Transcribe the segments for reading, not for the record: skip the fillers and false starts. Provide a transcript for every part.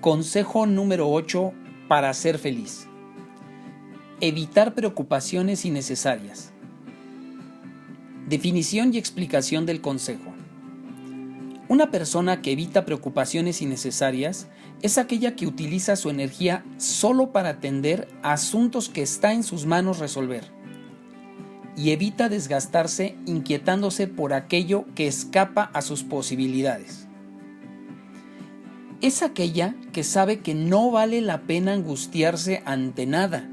Consejo número 8 para ser feliz. Evitar preocupaciones innecesarias. Definición y explicación del consejo. Una persona que evita preocupaciones innecesarias es aquella que utiliza su energía solo para atender asuntos que está en sus manos resolver y evita desgastarse inquietándose por aquello que escapa a sus posibilidades. Es aquella que sabe que no vale la pena angustiarse ante nada,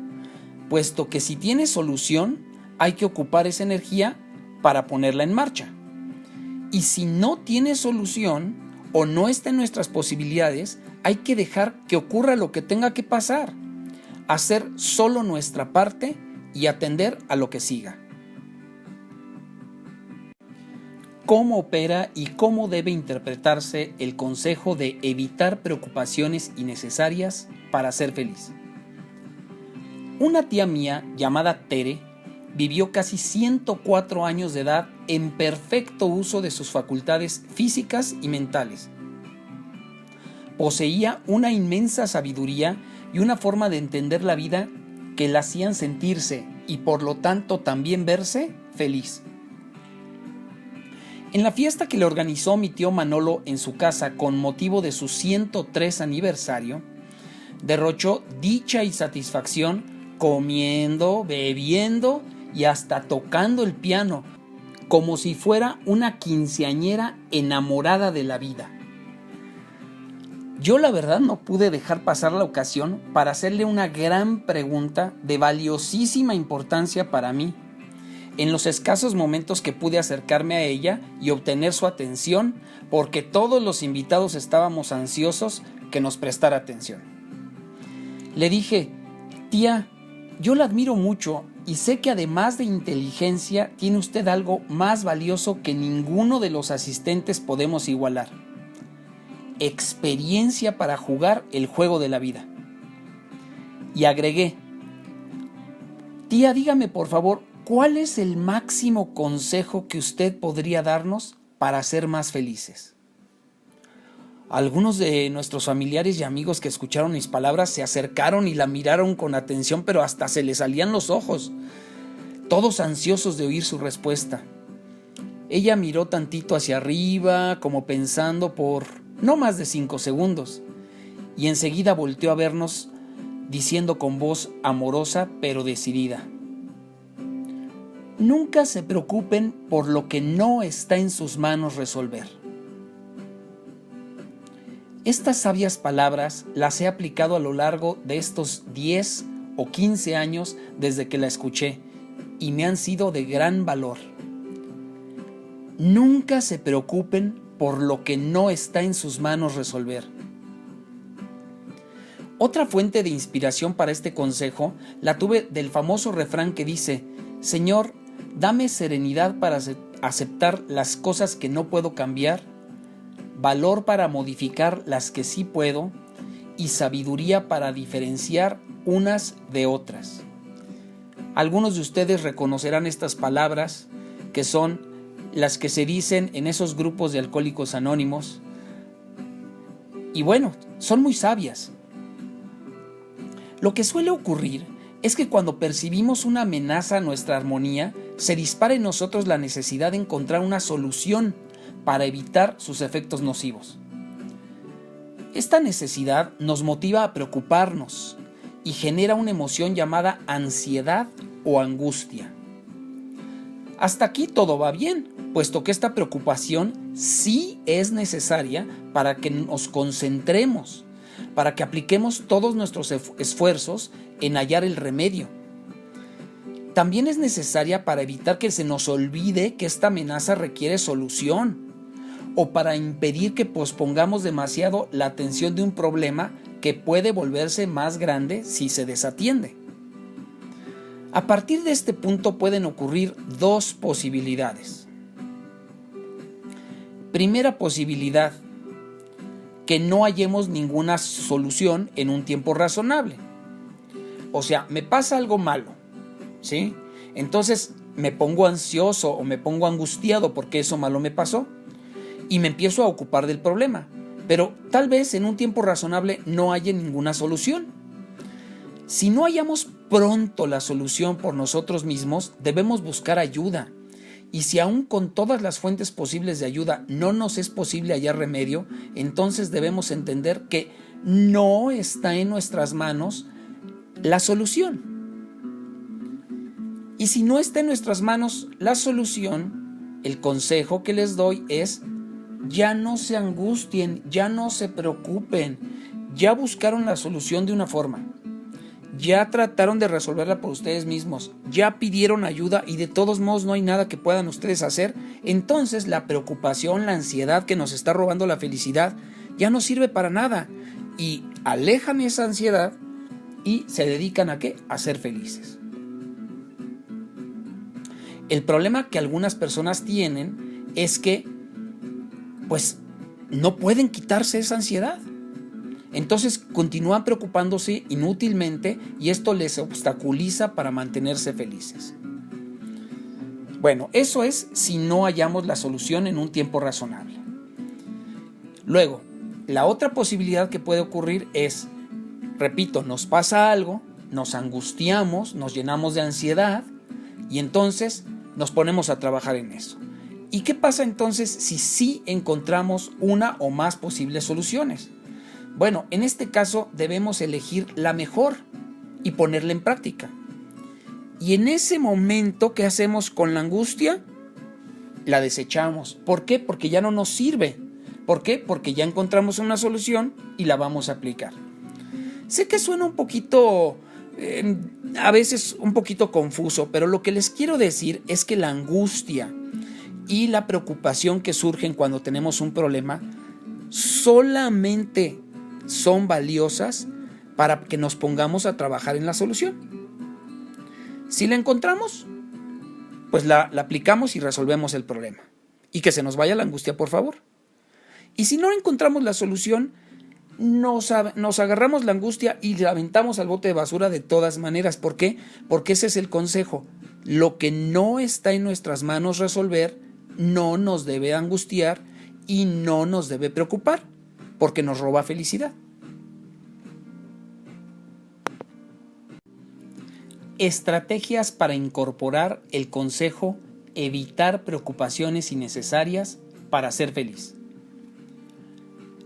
puesto que si tiene solución, hay que ocupar esa energía para ponerla en marcha. Y si no tiene solución o no está en nuestras posibilidades, hay que dejar que ocurra lo que tenga que pasar, hacer solo nuestra parte y atender a lo que siga. ¿Cómo opera y cómo debe interpretarse el consejo de evitar preocupaciones innecesarias para ser feliz? Una tía mía llamada Tere vivió casi 104 años de edad en perfecto uso de sus facultades físicas y mentales. Poseía una inmensa sabiduría y una forma de entender la vida que la hacían sentirse y por lo tanto también verse feliz. En la fiesta que le organizó mi tío Manolo en su casa con motivo de su 103 aniversario, derrochó dicha y satisfacción comiendo, bebiendo y hasta tocando el piano, como si fuera una quinceañera enamorada de la vida. Yo la verdad no pude dejar pasar la ocasión para hacerle una gran pregunta de valiosísima importancia para mí, en los escasos momentos que pude acercarme a ella y obtener su atención, porque todos los invitados estábamos ansiosos que nos prestara atención. Le dije: tía, yo la admiro mucho y sé que además de inteligencia tiene usted algo más valioso que ninguno de los asistentes podemos igualar: experiencia para jugar el juego de la vida. Y agregué: tía, dígame por favor, ¿cuál es el máximo consejo que usted podría darnos para ser más felices? Algunos de nuestros familiares y amigos que escucharon mis palabras se acercaron y la miraron con atención, pero hasta se les salían los ojos, todos ansiosos de oír su respuesta. Ella miró tantito hacia arriba, como pensando por no más de 5 segundos, y enseguida volteó a vernos, diciendo con voz amorosa pero decidida: nunca se preocupen por lo que no está en sus manos resolver. Estas sabias palabras las he aplicado a lo largo de estos 10 o 15 años desde que la escuché y me han sido de gran valor. Nunca se preocupen por lo que no está en sus manos resolver. Otra fuente de inspiración para este consejo la tuve del famoso refrán que dice: Señor, dame serenidad para aceptar las cosas que no puedo cambiar, valor para modificar las que sí puedo y sabiduría para diferenciar unas de otras. Algunos de ustedes reconocerán estas palabras, que son las que se dicen en esos grupos de alcohólicos anónimos. Y bueno, son muy sabias. Lo que suele ocurrir es que cuando percibimos una amenaza a nuestra armonía, se dispara en nosotros la necesidad de encontrar una solución para evitar sus efectos nocivos. Esta necesidad nos motiva a preocuparnos y genera una emoción llamada ansiedad o angustia. Hasta aquí todo va bien, puesto que esta preocupación sí es necesaria para que nos concentremos, para que apliquemos todos nuestros esfuerzos en hallar el remedio. También es necesaria para evitar que se nos olvide que esta amenaza requiere solución, o para impedir que pospongamos demasiado la atención de un problema que puede volverse más grande si se desatiende. A partir de este punto pueden ocurrir 2 posibilidades. Primera posibilidad: que no hallemos ninguna solución en un tiempo razonable. O sea, me pasa algo malo, ¿sí? Entonces me pongo ansioso o me pongo angustiado porque eso malo me pasó y me empiezo a ocupar del problema. pero tal vez en un tiempo razonable no haya ninguna solución. Si no hallamos pronto la solución por nosotros mismos, debemos buscar ayuda. Y si aún con todas las fuentes posibles de ayuda no nos es posible hallar remedio, entonces debemos entender que no está en nuestras manos la solución. Y si no está en nuestras manos la solución, el consejo que les doy es: ya no se angustien, ya no se preocupen, ya buscaron la solución de una forma, ya trataron de resolverla por ustedes mismos, ya pidieron ayuda y de todos modos no hay nada que puedan ustedes hacer. Entonces la preocupación, la ansiedad que nos está robando la felicidad ya no sirve para nada, y alejan esa ansiedad y se dedican ¿a qué? A ser felices. El problema que algunas personas tienen es que pues no pueden quitarse esa ansiedad. Entonces continúan preocupándose inútilmente y esto les obstaculiza para mantenerse felices. Bueno, eso es si no hallamos la solución en un tiempo razonable. Luego, la otra posibilidad que puede ocurrir es, repito, nos pasa algo, nos angustiamos, nos llenamos de ansiedad y entonces nos ponemos a trabajar en eso. ¿Y qué pasa entonces si sí encontramos una o más posibles soluciones? Bueno, en este caso debemos elegir la mejor y ponerla en práctica. Y en ese momento, ¿qué hacemos con la angustia? La desechamos. ¿Por qué? Porque ya no nos sirve. ¿Por qué? Porque ya encontramos una solución y la vamos a aplicar. Sé que suena un poquito, a veces un poquito confuso, pero lo que les quiero decir es que la angustia y la preocupación que surgen cuando tenemos un problema solamente son valiosas para que nos pongamos a trabajar en la solución. Si la encontramos, pues la aplicamos y resolvemos el problema. Y que se nos vaya la angustia, por favor. Y si no encontramos la solución, nos agarramos la angustia y la aventamos al bote de basura de todas maneras. ¿Por qué? Porque ese es el consejo. Lo que no está en nuestras manos resolver no nos debe angustiar y no nos debe preocupar, porque nos roba felicidad. Estrategias para incorporar el consejo: evitar preocupaciones innecesarias para ser feliz.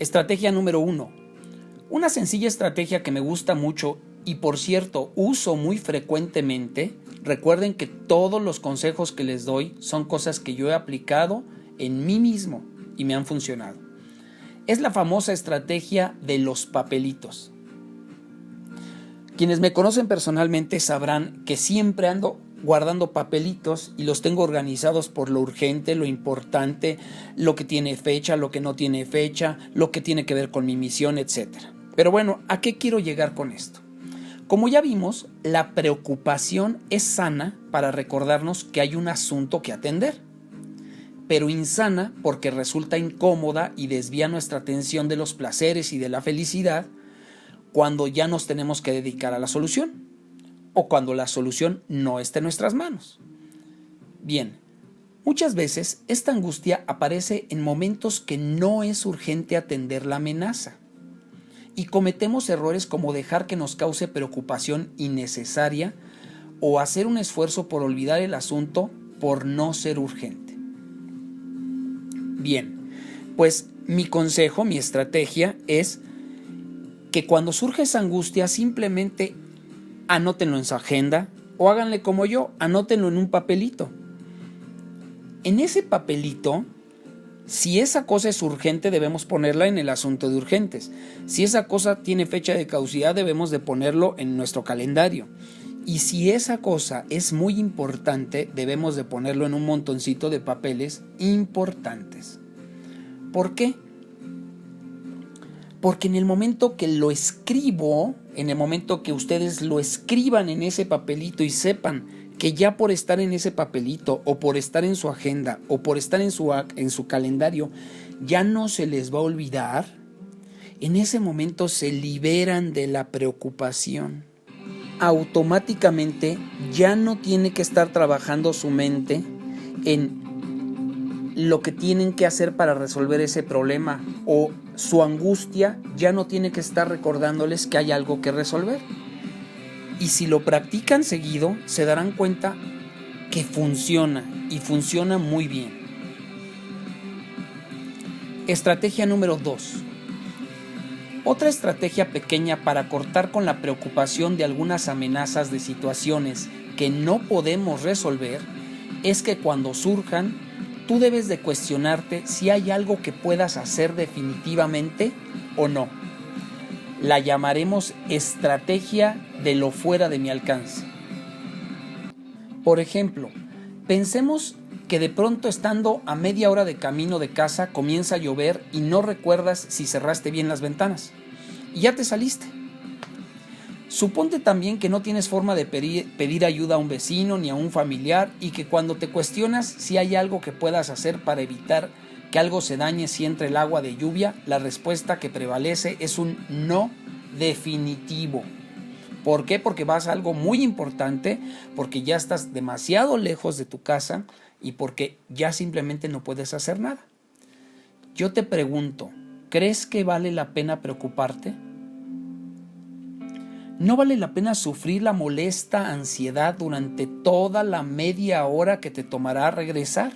Estrategia número 1. Una sencilla estrategia que me gusta mucho y, por cierto, uso muy frecuentemente. Recuerden que todos los consejos que les doy son cosas que yo he aplicado en mí mismo y me han funcionado. Es la famosa estrategia de los papelitos. Quienes me conocen personalmente sabrán que siempre ando guardando papelitos y los tengo organizados por lo urgente, lo importante, lo que tiene fecha, lo que no tiene fecha, lo que tiene que ver con mi misión, etc. Pero bueno, ¿a qué quiero llegar con esto? Como ya vimos, la preocupación es sana para recordarnos que hay un asunto que atender, pero insana porque resulta incómoda y desvía nuestra atención de los placeres y de la felicidad cuando ya nos tenemos que dedicar a la solución o cuando la solución no está en nuestras manos. Bien, muchas veces esta angustia aparece en momentos que no es urgente atender la amenaza y cometemos errores como dejar que nos cause preocupación innecesaria o hacer un esfuerzo por olvidar el asunto por no ser urgente. Bien, pues mi consejo, mi estrategia es que cuando surge esa angustia simplemente anótenlo en su agenda o háganle como yo, anótenlo en un papelito. En ese papelito, si esa cosa es urgente, debemos ponerla en el asunto de urgentes. Si esa cosa tiene fecha de caducidad, debemos de ponerlo en nuestro calendario. Y si esa cosa es muy importante, debemos de ponerlo en un montoncito de papeles importantes. ¿Por qué? Porque en el momento que lo escribo, en el momento que ustedes lo escriban en ese papelito y sepan que ya por estar en ese papelito o por estar en su agenda o por estar en su calendario ya no se les va a olvidar, en ese momento se liberan de la preocupación. Automáticamente ya no tiene que estar trabajando su mente en lo que tienen que hacer para resolver ese problema o su angustia ya no tiene que estar recordándoles que hay algo que resolver. Y si lo practican seguido, se darán cuenta que funciona y funciona muy bien. Estrategia número 2. Otra estrategia pequeña para cortar con la preocupación de algunas amenazas de situaciones que no podemos resolver es que cuando surjan, tú debes de cuestionarte si hay algo que puedas hacer definitivamente o no. La llamaremos estrategia de lo fuera de mi alcance. Por ejemplo, pensemos que de pronto estando a media hora de camino de casa comienza a llover y no recuerdas si cerraste bien las ventanas. Y ya te saliste. Suponte también que no tienes forma de pedir ayuda a un vecino ni a un familiar y que cuando te cuestionas si hay algo que puedas hacer para evitar que algo se dañe si entra el agua de lluvia, la respuesta que prevalece es un no definitivo. ¿Por qué? Porque vas a algo muy importante, porque ya estás demasiado lejos de tu casa y porque ya simplemente no puedes hacer nada. Yo te pregunto, ¿crees que vale la pena preocuparte? ¿No vale la pena sufrir la molesta ansiedad durante toda la media hora que te tomará regresar?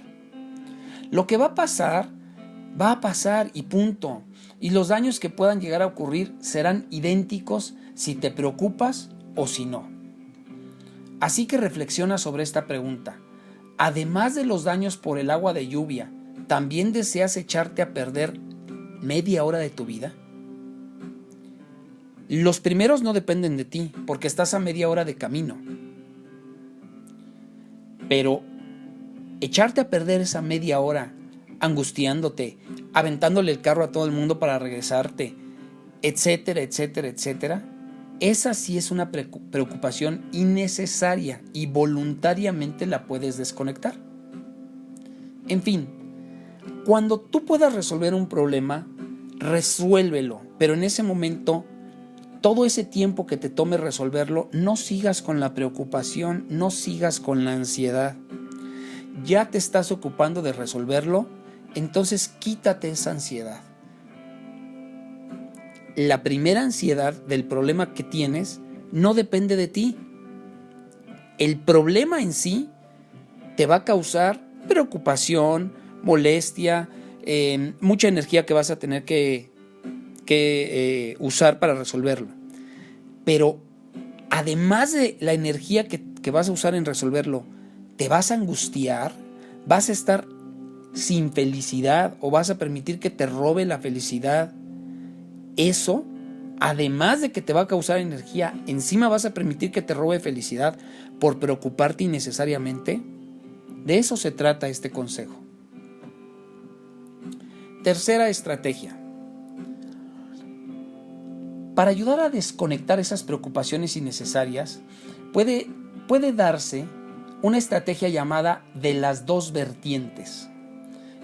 Lo que va a pasar y punto. Y los daños que puedan llegar a ocurrir serán idénticos si te preocupas o si no. Así que reflexiona sobre esta pregunta. Además de los daños por el agua de lluvia, ¿también deseas echarte a perder media hora de tu vida? Los primeros no dependen de ti, porque estás a media hora de camino. Pero echarte a perder esa media hora, angustiándote, aventándole el carro a todo el mundo para regresarte, etcétera, etcétera, etcétera, esa sí es una preocupación innecesaria y voluntariamente la puedes desconectar. En fin, cuando tú puedas resolver un problema, resuélvelo, pero en ese momento, todo ese tiempo que te tome resolverlo, no sigas con la preocupación, no sigas con la ansiedad. Ya te estás ocupando de resolverlo, entonces quítate esa ansiedad. La primera ansiedad del problema que tienes no depende de ti. El problema en sí te va a causar preocupación, molestia, mucha energía que vas a tener que usar para resolverlo. Pero además de la energía que vas a usar en resolverlo, te vas a angustiar, vas a estar sin felicidad o vas a permitir que te robe la felicidad. Eso, además de que te va a causar energía, encima vas a permitir que te robe felicidad por preocuparte innecesariamente. De eso se trata este consejo. Tercera estrategia. Para ayudar a desconectar esas preocupaciones innecesarias, puede darse una estrategia llamada de las dos vertientes.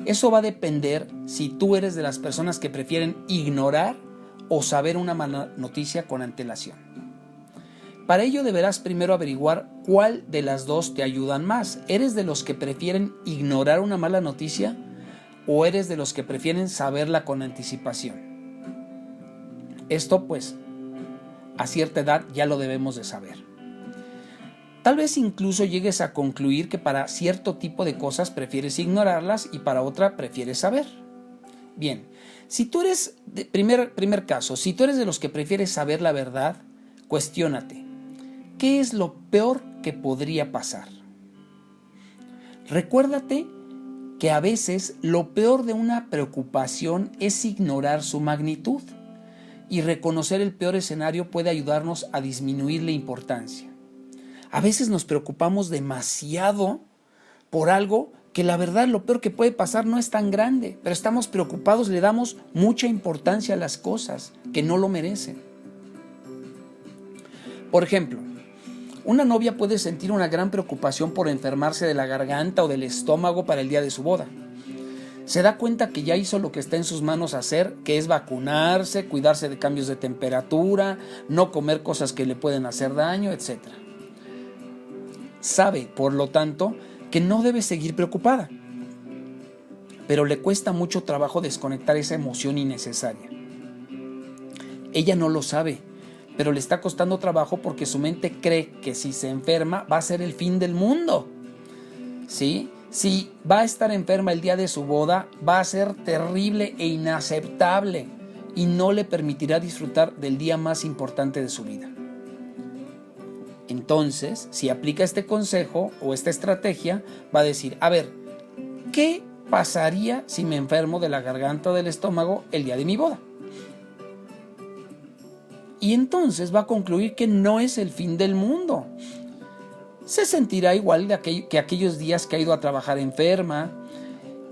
Eso va a depender si tú eres de las personas que prefieren ignorar o saber una mala noticia con antelación. Para ello deberás primero averiguar cuál de las dos te ayudan más. ¿Eres de los que prefieren ignorar una mala noticia o eres de los que prefieren saberla con anticipación? Esto pues, a cierta edad ya lo debemos de saber. Tal vez incluso llegues a concluir que para cierto tipo de cosas prefieres ignorarlas y para otra prefieres saber. Bien, si tú eres, primer caso, si tú eres de los que prefieres saber la verdad, cuestiónate, ¿qué es lo peor que podría pasar? Recuérdate que a veces lo peor de una preocupación es ignorar su magnitud. Y reconocer el peor escenario puede ayudarnos a disminuir la importancia. A veces nos preocupamos demasiado por algo que la verdad lo peor que puede pasar no es tan grande, pero estamos preocupados, le damos mucha importancia a las cosas que no lo merecen. Por ejemplo, una novia puede sentir una gran preocupación por enfermarse de la garganta o del estómago para el día de su boda. Se da cuenta que ya hizo lo que está en sus manos hacer, que es vacunarse, cuidarse de cambios de temperatura, no comer cosas que le pueden hacer daño, etc. Sabe, por lo tanto, que no debe seguir preocupada. pero le cuesta mucho trabajo desconectar esa emoción innecesaria. Ella no lo sabe, pero le está costando trabajo porque su mente cree que si se enferma va a ser el fin del mundo. ¿Sí? Si va a estar enferma el día de su boda, va a ser terrible e inaceptable y no le permitirá disfrutar del día más importante de su vida. Entonces, si aplica este consejo o esta estrategia, va a decir, a ver, ¿qué pasaría si me enfermo de la garganta o del estómago el día de mi boda? Y entonces va a concluir que no es el fin del mundo. Se sentirá igual que aquellos días que ha ido a trabajar enferma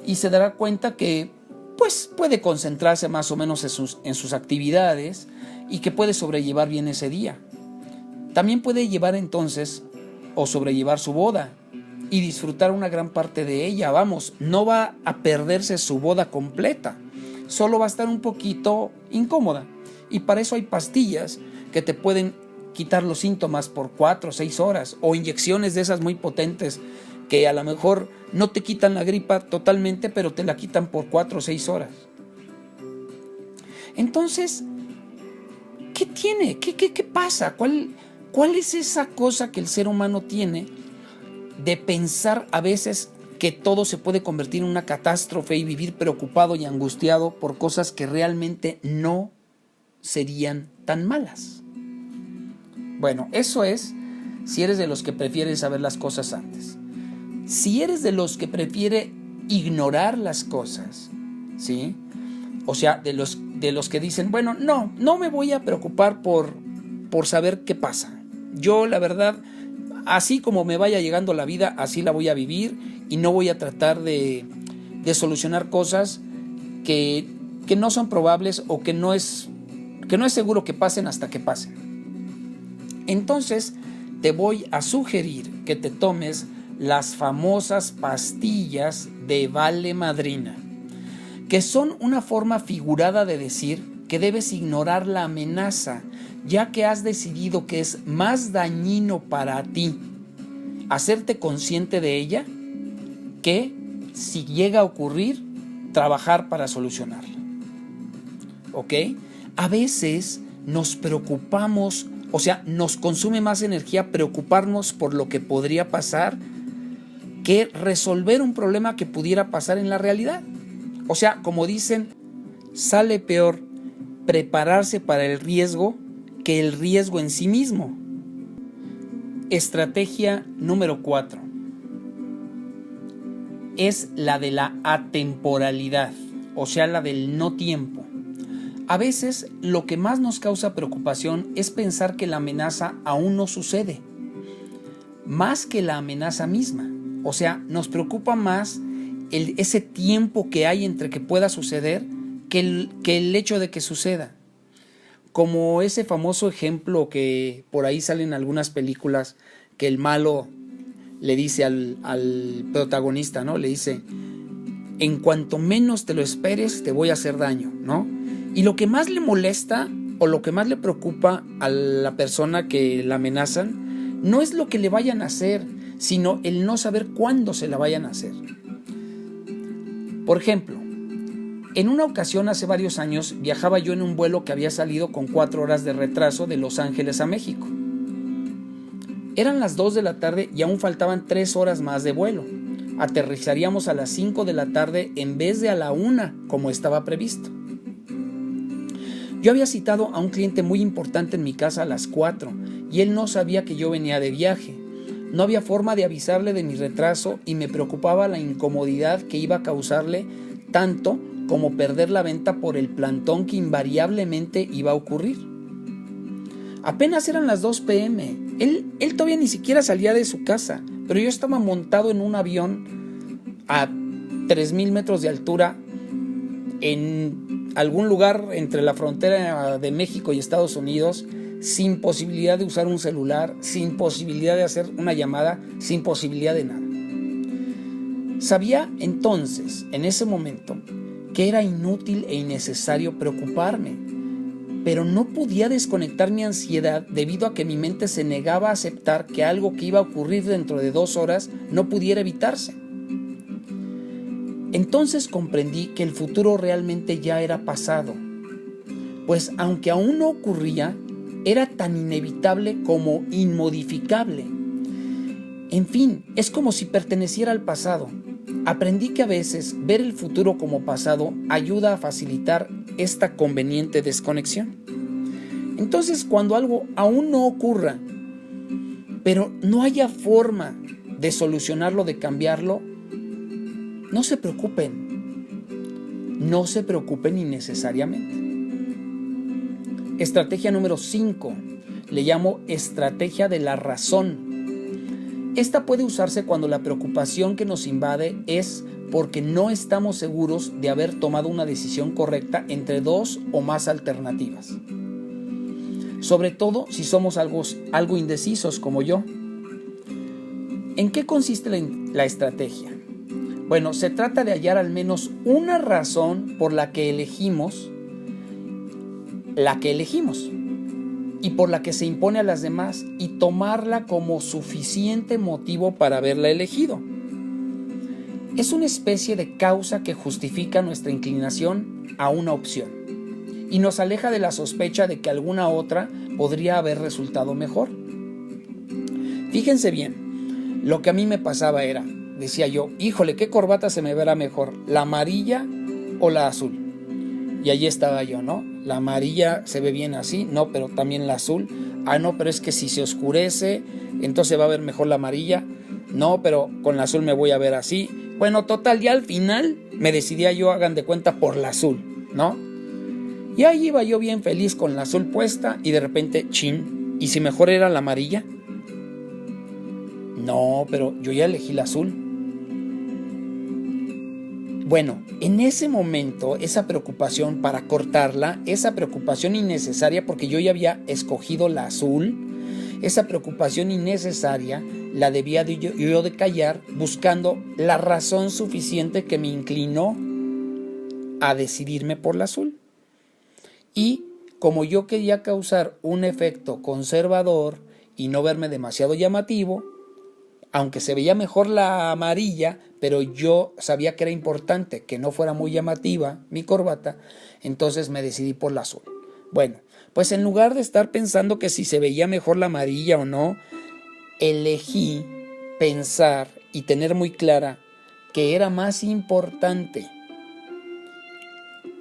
y se dará cuenta que pues puede concentrarse más o menos en sus actividades y que puede sobrellevar bien ese día. También puede llevar entonces o sobrellevar su boda y disfrutar una gran parte de ella. Vamos, no va a perderse su boda completa, solo va a estar un poquito incómoda. Y para eso hay pastillas que te pueden quitar los síntomas por 4 o 6 horas, o inyecciones de esas muy potentes que a lo mejor no te quitan la gripa totalmente, pero te la quitan por 4 o 6 horas. Entonces, ¿qué tiene? ¿Qué pasa? ¿Cuál es esa cosa que el ser humano tiene de pensar a veces que todo se puede convertir en una catástrofe y vivir preocupado y angustiado por cosas que realmente no serían tan malas? Bueno, eso es si eres de los que prefieren saber las cosas antes. Si eres de los que prefiere ignorar las cosas, ¿sí? O sea, de los que dicen, bueno, no me voy a preocupar por saber qué pasa. Yo, la verdad, así como me vaya llegando la vida, así la voy a vivir y no voy a tratar de solucionar cosas que no son probables o que no es seguro que pasen hasta que pasen. Entonces, te voy a sugerir que te tomes las famosas pastillas de Vale Madrina, que son una forma figurada de decir que debes ignorar la amenaza, ya que has decidido que es más dañino para ti hacerte consciente de ella que, si llega a ocurrir, trabajar para solucionarla. ¿Ok? A veces nos preocupamos, o sea, nos consume más energía preocuparnos por lo que podría pasar que resolver un problema que pudiera pasar en la realidad. O sea, como dicen, sale peor prepararse para el riesgo que el riesgo en sí mismo. Estrategia número 4 es la de la atemporalidad, o sea, la del no tiempo. A veces lo que más nos causa preocupación es pensar que la amenaza aún no sucede, más que la amenaza misma. O sea, nos preocupa más ese tiempo que hay entre que pueda suceder que el hecho de que suceda. Como ese famoso ejemplo que por ahí sale en algunas películas, que el malo le dice al protagonista, ¿no? Le dice, en cuanto menos te lo esperes, te voy a hacer daño, ¿no? Y lo que más le molesta o lo que más le preocupa a la persona que la amenazan no es lo que le vayan a hacer, sino el no saber cuándo se la vayan a hacer. Por ejemplo, en una ocasión hace varios años viajaba yo en un vuelo que había salido con 4 horas de retraso de Los Ángeles a México. Eran las 2 de la tarde y aún faltaban 3 horas más de vuelo. Aterrizaríamos a las 5 de la tarde en vez de a la 1 como estaba previsto. Yo había citado a un cliente muy importante en mi casa a las 4 y él no sabía que yo venía de viaje. No había forma de avisarle de mi retraso y me preocupaba la incomodidad que iba a causarle, tanto como perder la venta por el plantón que invariablemente iba a ocurrir. Apenas eran las 2 p.m. Él todavía ni siquiera salía de su casa, pero yo estaba montado en un avión a 3,000 metros de altura en algún lugar entre la frontera de México y Estados Unidos, sin posibilidad de usar un celular, sin posibilidad de hacer una llamada, sin posibilidad de nada. Sabía entonces, en ese momento, que era inútil e innecesario preocuparme, pero no podía desconectar mi ansiedad debido a que mi mente se negaba a aceptar que algo que iba a ocurrir dentro de 2 horas no pudiera evitarse. Entonces comprendí que el futuro realmente ya era pasado, pues aunque aún no ocurría, era tan inevitable como inmodificable. En fin, es como si perteneciera al pasado. Aprendí que a veces ver el futuro como pasado ayuda a facilitar esta conveniente desconexión. Entonces, cuando algo aún no ocurra, pero no haya forma de solucionarlo, de cambiarlo, no se preocupen. No se preocupen innecesariamente. Estrategia número 5. Le llamo estrategia de la razón. Esta puede usarse cuando la preocupación que nos invade es porque no estamos seguros de haber tomado una decisión correcta entre dos o más alternativas. Sobre todo si somos algo indecisos como yo. ¿En qué consiste la estrategia? Bueno, se trata de hallar al menos una razón por la que elegimos y por la que se impone a las demás y tomarla como suficiente motivo para haberla elegido. Es una especie de causa que justifica nuestra inclinación a una opción y nos aleja de la sospecha de que alguna otra podría haber resultado mejor. Fíjense bien, lo que a mí me pasaba era, decía yo, híjole, ¿qué corbata se me verá mejor? ¿La amarilla o la azul? Y allí estaba yo, ¿no? La amarilla se ve bien así, no, pero también la azul. Ah, no, pero es que si se oscurece, entonces va a ver mejor la amarilla. No, pero con la azul me voy a ver así. Bueno, total, ya al final me decidía yo, hagan de cuenta, por la azul, ¿no? Y ahí iba yo bien feliz con la azul puesta y de repente, chin, ¿y si mejor era la amarilla? No, pero yo ya elegí la azul. Bueno, en ese momento, esa preocupación para cortarla, esa preocupación innecesaria porque yo ya había escogido la azul, esa preocupación innecesaria la debía yo de callar buscando la razón suficiente que me inclinó a decidirme por la azul. Y como yo quería causar un efecto conservador y no verme demasiado llamativo, aunque se veía mejor la amarilla, pero yo sabía que era importante que no fuera muy llamativa mi corbata, entonces me decidí por la azul. Bueno, pues en lugar de estar pensando que si se veía mejor la amarilla o no, elegí pensar y tener muy clara que era más importante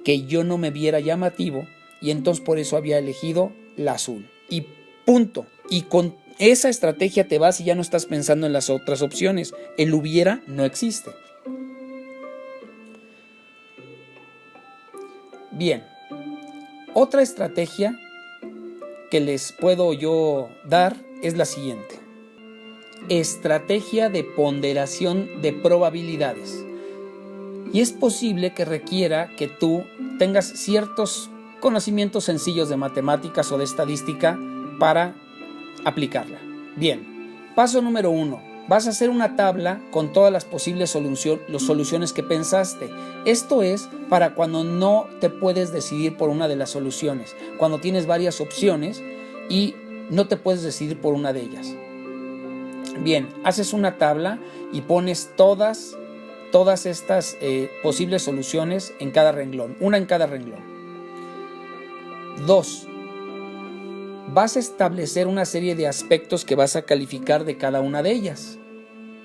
que yo no me viera llamativo y entonces por eso había elegido la azul. Y punto. Y con esa estrategia te vas y ya no estás pensando en las otras opciones. El hubiera no existe. Bien, otra estrategia que les puedo yo dar es la siguiente. Estrategia de ponderación de probabilidades. Y es posible que requiera que tú tengas ciertos conocimientos sencillos de matemáticas o de estadística para aplicarla. Bien, paso número 1. Vas a hacer una tabla con todas las posibles soluciones que pensaste. Esto es para cuando no te puedes decidir por una de las soluciones, cuando tienes varias opciones y no te puedes decidir por una de ellas. Bien, haces una tabla y pones todas estas posibles soluciones en cada renglón, una en cada renglón. 2. Vas a establecer una serie de aspectos que vas a calificar de cada una de ellas,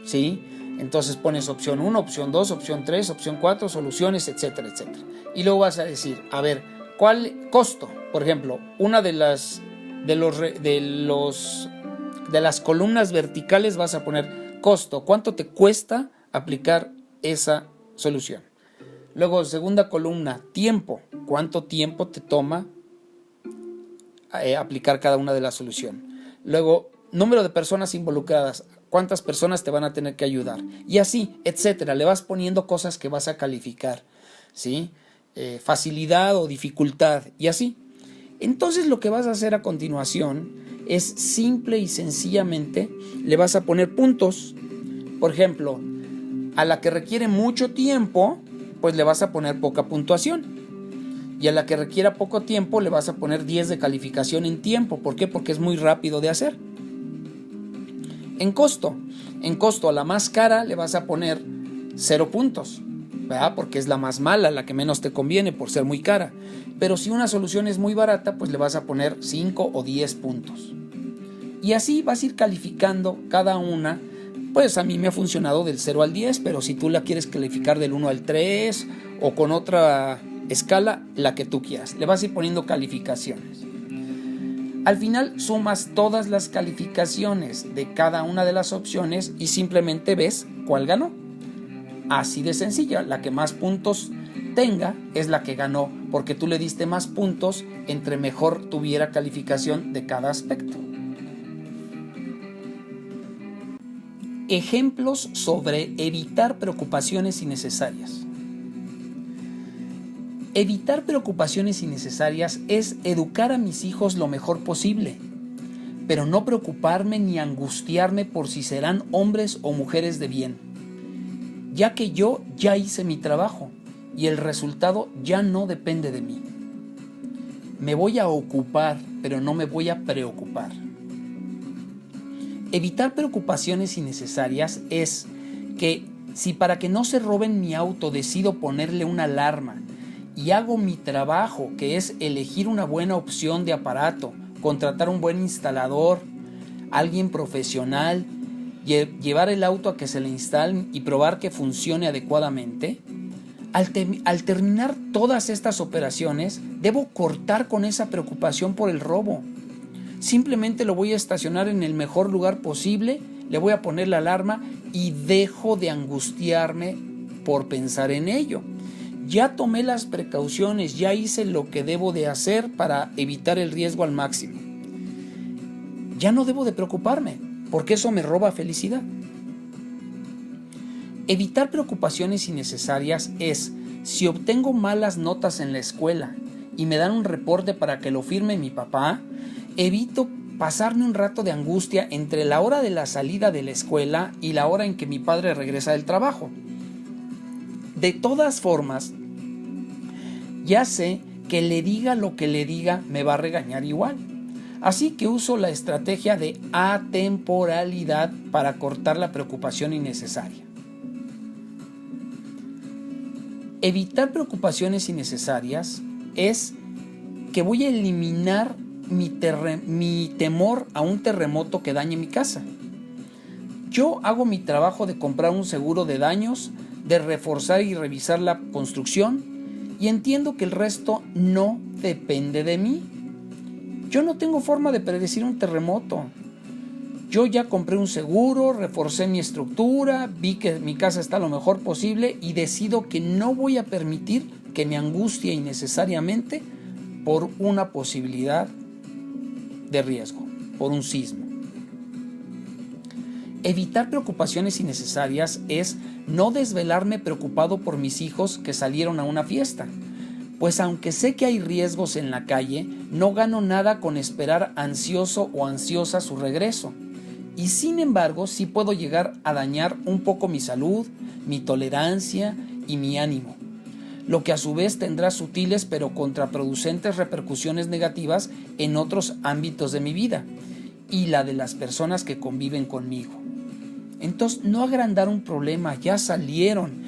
¿sí? Entonces pones opción 1, opción 2, opción 3, opción 4, soluciones, etcétera, etcétera. Y luego vas a decir, a ver, ¿cuál costo? Por ejemplo, una de las columnas verticales vas a poner costo. ¿Cuánto te cuesta aplicar esa solución? Luego, segunda columna, tiempo. ¿Cuánto tiempo te toma aplicar cada una de las soluciones? Luego, número de personas involucradas. ¿Cuántas personas te van a tener que ayudar? Y así, etcétera. Le vas poniendo cosas que vas a calificar, ¿sí? Facilidad o dificultad, y así. Entonces, lo que vas a hacer a continuación es simple y sencillamente le vas a poner puntos. Por ejemplo, a la que requiere mucho tiempo, pues le vas a poner poca puntuación. Y a la que requiera poco tiempo le vas a poner 10 de calificación en tiempo. ¿Por qué? Porque es muy rápido de hacer. En costo a la más cara le vas a poner 0 puntos. ¿verdad? Porque es la más mala, la que menos te conviene por ser muy cara. Pero si una solución es muy barata, pues le vas a poner 5 o 10 puntos. Y así vas a ir calificando cada una. Pues a mí me ha funcionado del 0 al 10, pero si tú la quieres calificar del 1 al 3 o con otra escala, la que tú quieras, le vas a ir poniendo calificaciones. Al final sumas todas las calificaciones de cada una de las opciones y simplemente ves cuál ganó. Así de sencilla, la que más puntos tenga es la que ganó, porque tú le diste más puntos entre mejor tuviera calificación de cada aspecto. Ejemplos sobre evitar preocupaciones innecesarias. Evitar preocupaciones innecesarias es educar a mis hijos lo mejor posible, pero no preocuparme ni angustiarme por si serán hombres o mujeres de bien, ya que yo ya hice mi trabajo y el resultado ya no depende de mí. Me voy a ocupar, pero no me voy a preocupar. Evitar preocupaciones innecesarias es que si para que no se roben mi auto decido ponerle una alarma y hago mi trabajo, que es elegir una buena opción de aparato, contratar un buen instalador, alguien profesional, llevar el auto a que se le instalen y probar que funcione adecuadamente, al terminar todas estas operaciones, debo cortar con esa preocupación por el robo. Simplemente lo voy a estacionar en el mejor lugar posible, le voy a poner la alarma y dejo de angustiarme por pensar en ello. Ya tomé las precauciones, ya hice lo que debo de hacer para evitar el riesgo al máximo. Ya no debo de preocuparme, porque eso me roba felicidad. Evitar preocupaciones innecesarias es, si obtengo malas notas en la escuela y me dan un reporte para que lo firme mi papá, evito pasarme un rato de angustia entre la hora de la salida de la escuela y la hora en que mi padre regresa del trabajo. De todas formas, ya sé que le diga lo que le diga, me va a regañar igual. Así que uso la estrategia de atemporalidad para cortar la preocupación innecesaria. Evitar preocupaciones innecesarias es que voy a eliminar mi temor a un terremoto que dañe mi casa. Yo hago mi trabajo de comprar un seguro de daños, de reforzar y revisar la construcción, y entiendo que el resto no depende de mí. Yo no tengo forma de predecir un terremoto. Yo ya compré un seguro, reforcé mi estructura, vi que mi casa está lo mejor posible y decido que no voy a permitir que me angustie innecesariamente por una posibilidad de riesgo, por un sismo. Evitar preocupaciones innecesarias es no desvelarme preocupado por mis hijos que salieron a una fiesta, pues aunque sé que hay riesgos en la calle, no gano nada con esperar ansioso o ansiosa su regreso. Y sin embargo, sí puedo llegar a dañar un poco mi salud, mi tolerancia y mi ánimo, lo que a su vez tendrá sutiles pero contraproducentes repercusiones negativas en otros ámbitos de mi vida y la de las personas que conviven conmigo. Entonces, no agrandar un problema, ya salieron,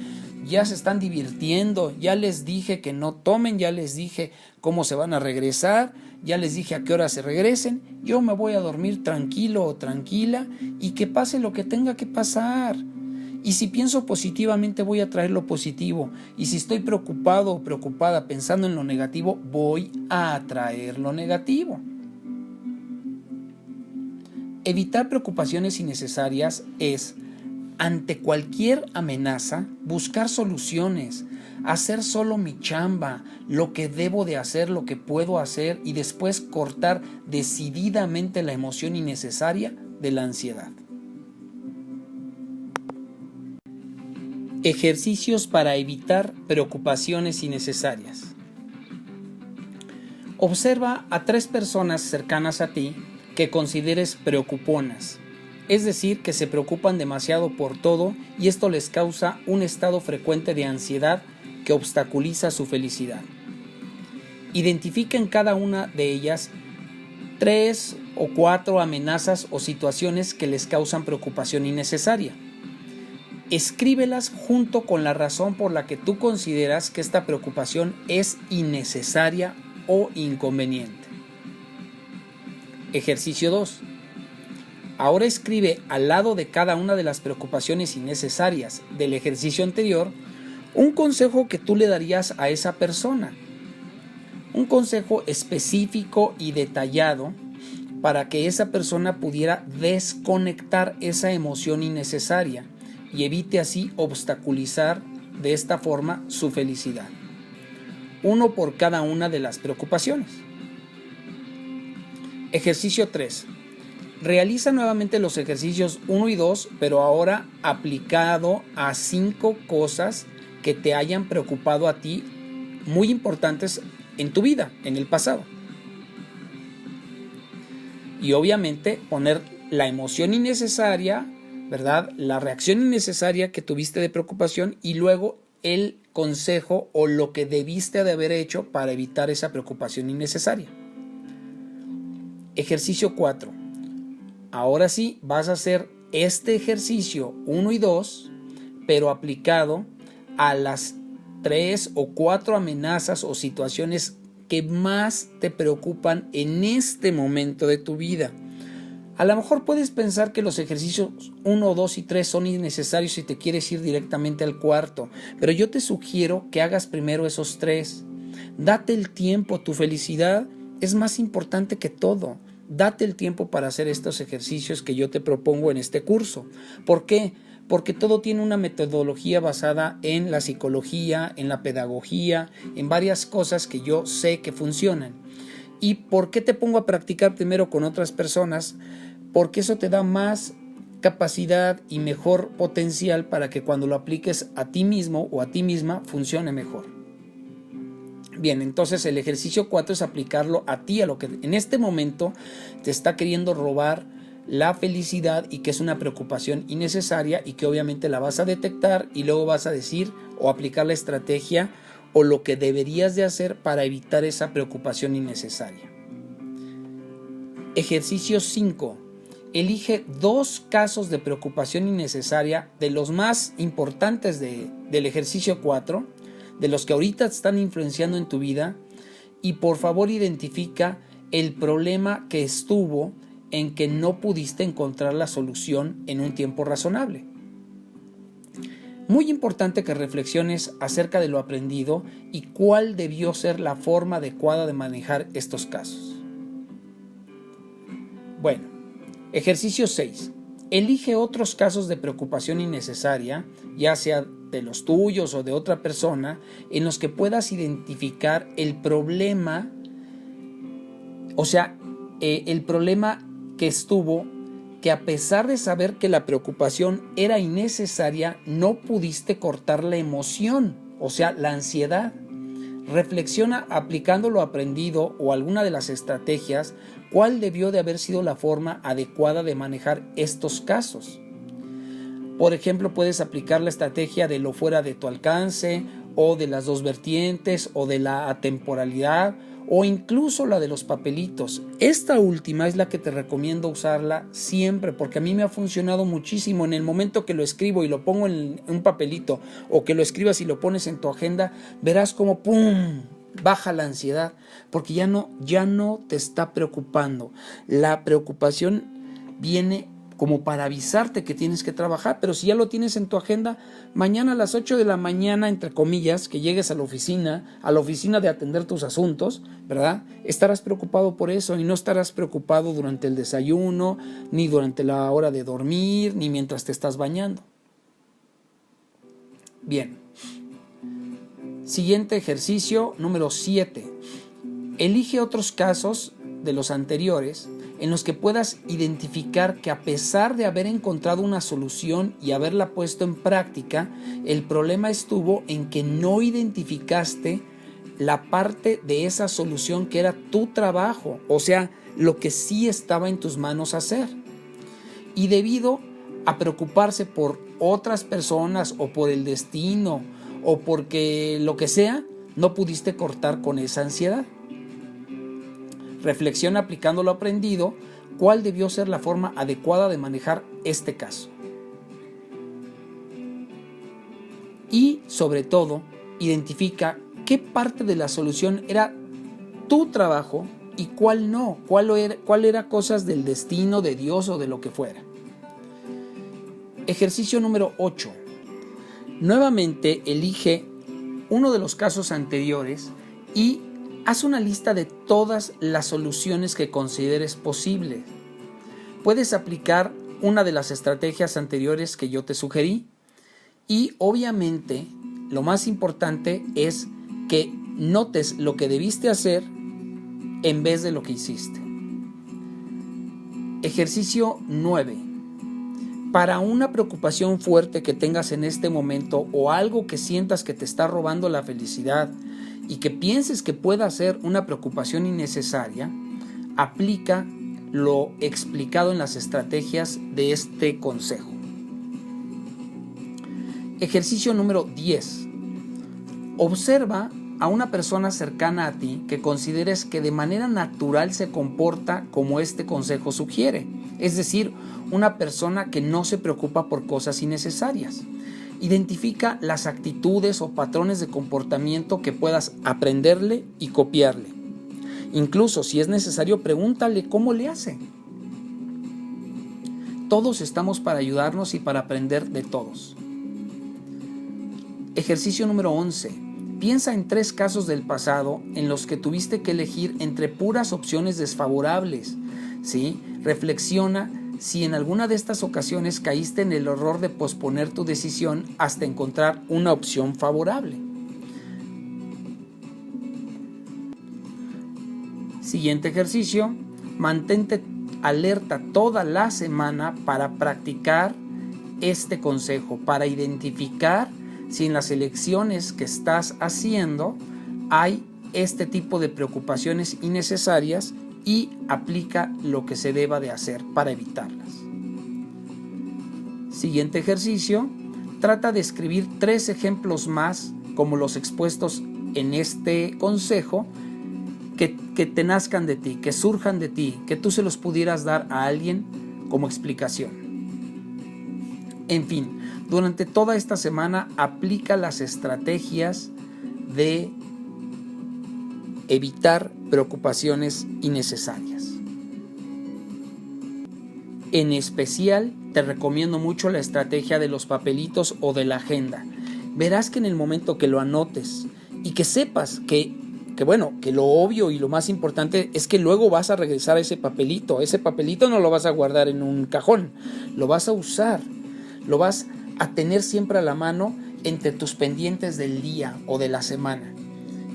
ya se están divirtiendo, ya les dije que no tomen, ya les dije cómo se van a regresar, ya les dije a qué hora se regresen, yo me voy a dormir tranquilo o tranquila y que pase lo que tenga que pasar. Y si pienso positivamente voy a traer lo positivo, y si estoy preocupado o preocupada pensando en lo negativo, voy a atraer lo negativo. Evitar preocupaciones innecesarias es, ante cualquier amenaza, buscar soluciones, hacer solo mi chamba, lo que debo de hacer, lo que puedo hacer y después cortar decididamente la emoción innecesaria de la ansiedad. Ejercicios para evitar preocupaciones innecesarias. Observa a 3 personas cercanas a ti que consideres preocuponas, es decir, que se preocupan demasiado por todo y esto les causa un estado frecuente de ansiedad que obstaculiza su felicidad. Identifica en cada una de ellas 3 o 4 amenazas o situaciones que les causan preocupación innecesaria. Escríbelas junto con la razón por la que tú consideras que esta preocupación es innecesaria o inconveniente. Ejercicio 2. Ahora escribe al lado de cada una de las preocupaciones innecesarias del ejercicio anterior un consejo que tú le darías a esa persona. Un consejo específico y detallado para que esa persona pudiera desconectar esa emoción innecesaria y evite así obstaculizar de esta forma su felicidad. Uno por cada una de las preocupaciones. Ejercicio 3. Realiza nuevamente los ejercicios 1 y 2, pero ahora aplicado a 5 cosas que te hayan preocupado a ti, muy importantes en tu vida, en el pasado. Y obviamente poner la emoción innecesaria, ¿verdad? La reacción innecesaria que tuviste de preocupación y luego el consejo o lo que debiste de haber hecho para evitar esa preocupación innecesaria. Ejercicio 4. Ahora sí vas a hacer este ejercicio 1 y 2, pero aplicado a las 3 o 4 amenazas o situaciones que más te preocupan en este momento de tu vida. A lo mejor puedes pensar que los ejercicios 1, 2 y 3 son innecesarios si te quieres ir directamente al cuarto, pero yo te sugiero que hagas primero esos 3. Date el tiempo, tu felicidad es más importante que todo. Date el tiempo para hacer estos ejercicios que yo te propongo en este curso. ¿Por qué? Porque todo tiene una metodología basada en la psicología, en la pedagogía, en varias cosas que yo sé que funcionan. ¿Y por qué te pongo a practicar primero con otras personas? Porque eso te da más capacidad y mejor potencial para que cuando lo apliques a ti mismo o a ti misma funcione mejor. Bien, entonces el ejercicio 4 es aplicarlo a ti, a lo que en este momento te está queriendo robar la felicidad y que es una preocupación innecesaria y que obviamente la vas a detectar y luego vas a decir o aplicar la estrategia o lo que deberías de hacer para evitar esa preocupación innecesaria. Ejercicio 5. Elige 2 casos de preocupación innecesaria de los más importantes del ejercicio 4, de los que ahorita están influenciando en tu vida, y por favor identifica el problema que estuvo en que no pudiste encontrar la solución en un tiempo razonable. Muy importante que reflexiones acerca de lo aprendido y cuál debió ser la forma adecuada de manejar estos casos. Bueno, ejercicio 6. Elige otros casos de preocupación innecesaria, ya sea de los tuyos o de otra persona, en los que puedas identificar el problema, o sea, el problema que estuvo, que a pesar de saber que la preocupación era innecesaria, no pudiste cortar la emoción, o sea, la ansiedad. Reflexiona aplicando lo aprendido o alguna de las estrategias, cuál debió de haber sido la forma adecuada de manejar estos casos. Por ejemplo, puedes aplicar la estrategia de lo fuera de tu alcance, o de las 2 vertientes, o de la atemporalidad, o incluso la de los papelitos. Esta última es la que te recomiendo usarla siempre, porque a mí me ha funcionado muchísimo. En el momento que lo escribo y lo pongo en un papelito, o que lo escribas y lo pones en tu agenda, verás como ¡pum!, baja la ansiedad, porque ya no te está preocupando. La preocupación viene como para avisarte que tienes que trabajar, pero si ya lo tienes en tu agenda, mañana a las 8 de la mañana, entre comillas, que llegues a la oficina de atender tus asuntos, ¿verdad? Estarás preocupado por eso y no estarás preocupado durante el desayuno, ni durante la hora de dormir, ni mientras te estás bañando. Bien. Siguiente ejercicio, número 7. Elige otros casos de los anteriores en los que puedas identificar que a pesar de haber encontrado una solución y haberla puesto en práctica, el problema estuvo en que no identificaste la parte de esa solución que era tu trabajo, o sea, lo que sí estaba en tus manos hacer. Y debido a preocuparse por otras personas o por el destino o porque lo que sea, no pudiste cortar con esa ansiedad. Reflexiona aplicando lo aprendido, cuál debió ser la forma adecuada de manejar este caso. y sobre todo identifica qué parte de la solución era tu trabajo y cuál no, cuál era cosas del destino, de Dios o de lo que fuera. Ejercicio número 8. Nuevamente elige uno de los casos anteriores y haz una lista de todas las soluciones que consideres posibles. Puedes aplicar una de las estrategias anteriores que yo te sugerí y obviamente lo más importante es que notes lo que debiste hacer en vez de lo que hiciste. Ejercicio 9. Para una preocupación fuerte que tengas en este momento o algo que sientas que te está robando la felicidad y que pienses que pueda ser una preocupación innecesaria, aplica lo explicado en las estrategias de este consejo. Ejercicio número 10. Observa a una persona cercana a ti que consideres que de manera natural se comporta como este consejo sugiere, es decir, una persona que no se preocupa por cosas innecesarias. Identifica las actitudes o patrones de comportamiento que puedas aprenderle y copiarle. Incluso si es necesario, pregúntale cómo le hace. Todos estamos para ayudarnos y para aprender de todos. Ejercicio número 11. Piensa en 3 casos del pasado en los que tuviste que elegir entre puras opciones desfavorables. ¿Sí? Reflexiona si en alguna de estas ocasiones caíste en el error de posponer tu decisión hasta encontrar una opción favorable. Siguiente ejercicio. Mantente alerta toda la semana para practicar este consejo, para identificar si en las elecciones que estás haciendo hay este tipo de preocupaciones innecesarias y aplica lo que se deba de hacer para evitarlas. Siguiente ejercicio. Trata de escribir 3 ejemplos más como los expuestos en este consejo que te nazcan de ti, que surjan de ti, que tú se los pudieras dar a alguien como explicación. En fin, durante toda esta semana aplica las estrategias de evitar preocupaciones innecesarias. En especial, te recomiendo mucho la estrategia de los papelitos o de la agenda. Verás que en el momento que lo anotes y que sepas que lo obvio y lo más importante es que luego vas a regresar a ese papelito no lo vas a guardar en un cajón, lo vas a usar, lo vas a tener siempre a la mano entre tus pendientes del día o de la semana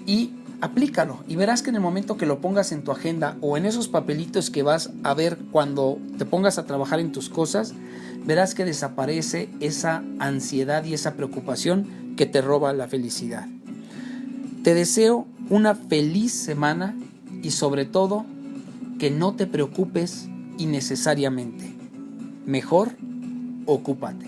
y aplícalo y verás que en el momento que lo pongas en tu agenda o en esos papelitos que vas a ver cuando te pongas a trabajar en tus cosas, verás que desaparece esa ansiedad y esa preocupación que te roba la felicidad. Te deseo una feliz semana y sobre todo que no te preocupes innecesariamente. Mejor, ocúpate.